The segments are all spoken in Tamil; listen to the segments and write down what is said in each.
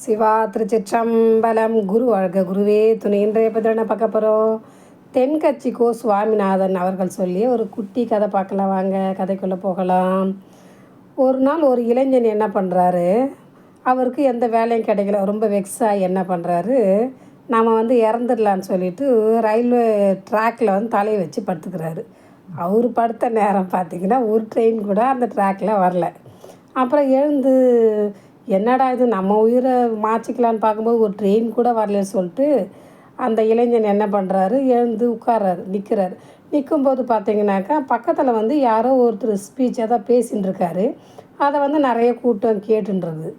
சிவா திருச்சிற்றம்பலம். குரு வாழ்க குருவே துணை. இன்றைய பதில் பார்க்க போகிறோம். தென்கட்சி கோ சுவாமிநாதன் அவர்கள் சொல்லி ஒரு குட்டி கதை பார்க்கலாம். வாங்க கதைக்குள்ளே போகலாம். ஒரு நாள் ஒரு இளைஞன் என்ன பண்ணுறாரு, அவருக்கு எந்த வேலையும் கிடைக்கல, ரொம்ப வெக்ஸாக என்ன பண்ணுறாரு, நாம் இறந்துடலான்னு சொல்லிட்டு ரயில்வே ட்ராக்கில் தலையை வச்சு படுத்துக்கிறாரு. அவர் படுத்த நேரம் பார்த்திங்கன்னா ஒரு ட்ரெயின் கூட அந்த ட்ராக்கில் வரல. அப்புறம் எழுந்து என்னடா இது, நம்ம உயிரை மாற்றிக்கலான்னு பார்க்கும்போது ஒரு ட்ரெயின் கூட வரலன்னு சொல்லிட்டு அந்த இளைஞன் என்ன பண்ணுறாரு, எழுந்து உட்கார்றாரு, நிற்கிறாரு. நிற்கும்போது பார்த்திங்கனாக்கா பக்கத்தில் யாரோ ஒருத்தர் ஸ்பீச் தான் பேசின்னு இருக்காரு. அதை நிறைய கூட்டம் கேட்டுன்றது.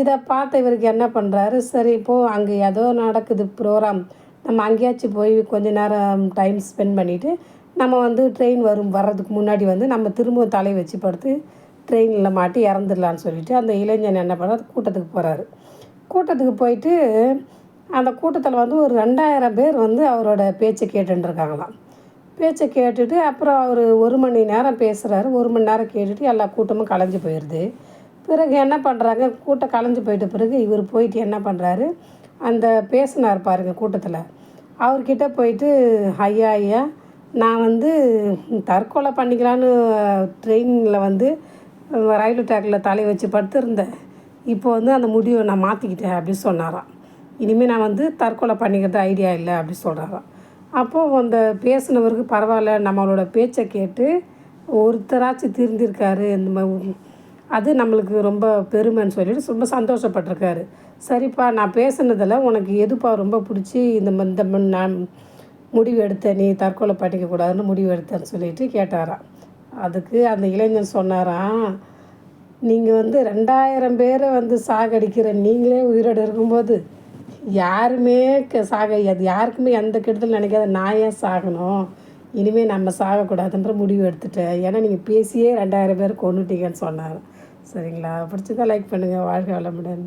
இதை பார்த்த இவருக்கு என்ன பண்ணுறாரு, சரி இப்போது அங்கே ஏதோ நடக்குது ப்ரோக்ராம், நம்ம அங்கேயாச்சும் போய் கொஞ்ச நேரம் டைம் ஸ்பெண்ட் பண்ணிவிட்டு நம்ம ட்ரெயின் வர்றதுக்கு முன்னாடி நம்ம திரும்பவும் தலையை வச்சு படுத்து ட்ரெயினில் மாட்டி இறந்துடலான்னு சொல்லிவிட்டு அந்த இளைஞன் என்ன பண்ணுறாரு, கூட்டத்துக்கு போகிறாரு. கூட்டத்துக்கு போயிட்டு அந்த கூட்டத்தில் ஒரு 2000 பேர் அவரோட பேச்சை கேட்டுருக்காங்களாம். பேச்சை கேட்டுட்டு அப்புறம் அவர் 1 மணி நேரம் பேசுகிறாரு. 1 மணி நேரம் கேட்டுட்டு எல்லா கூட்டமும் கலைஞ்சு போயிடுது. பிறகு என்ன பண்ணுறாங்க, கூட்டம் கலைஞ்சு போயிட்ட பிறகு இவர் போயிட்டு என்ன பண்ணுறாரு, அந்த பேசினார் பாருங்கள் கூட்டத்தில், அவர்கிட்ட போயிட்டு, ஐயா ஐயா நான் தற்கொலை பண்ணிக்கலான்னு ட்ரெயினில் ரயில்வே ட்ராக்கில் தலையை வச்சு படுத்துருந்தேன். இப்போ அந்த முடிவை நான் மாற்றிக்கிட்டேன் அப்படின்னு சொன்னாராம். இனிமேல் நான் தற்கொலை பண்ணிக்கிறது ஐடியா இல்லை அப்படி சொல்கிறாராம். அப்போது அந்த பேசினவருக்கு பரவாயில்ல, நம்மளோட பேச்சை கேட்டு ஒருத்தராச்சும் திருந்திருக்காரு, அது நம்மளுக்கு ரொம்ப பெருமைன்னு சொல்லிட்டு ரொம்ப சந்தோஷப்பட்டிருக்காரு. சரிப்பா, நான் பேசுனதில் உனக்கு எதுப்பா ரொம்ப பிடிச்சி இந்த நான் முடிவு எடுத்தேன், நீ தற்கொலை பண்ணிக்கக்கூடாதுன்னு முடிவு எடுத்தேன்னு சொல்லிட்டு கேட்டாராம். அதுக்கு அந்த இளைஞன் சொன்னாராம், நீங்கள் 2000 பேரை சாகடிக்கிற நீங்களே உயிரோடு இருக்கும்போது யாருமே அது யாருக்குமே எந்த கெடுதல் நினைக்காத நான் ஏன் சாகணும், இனிமேல் நம்ம சாகக்கூடாதுன்ற முடிவு எடுத்துட்டேன், ஏன்னா நீங்கள் பேசியே 2000 பேர் கொன்னுட்டீங்கன்னு சொன்னார். சரிங்களா? பிடிச்சதா லைக் பண்ணுங்கள். வாழ்க வளமுடன்.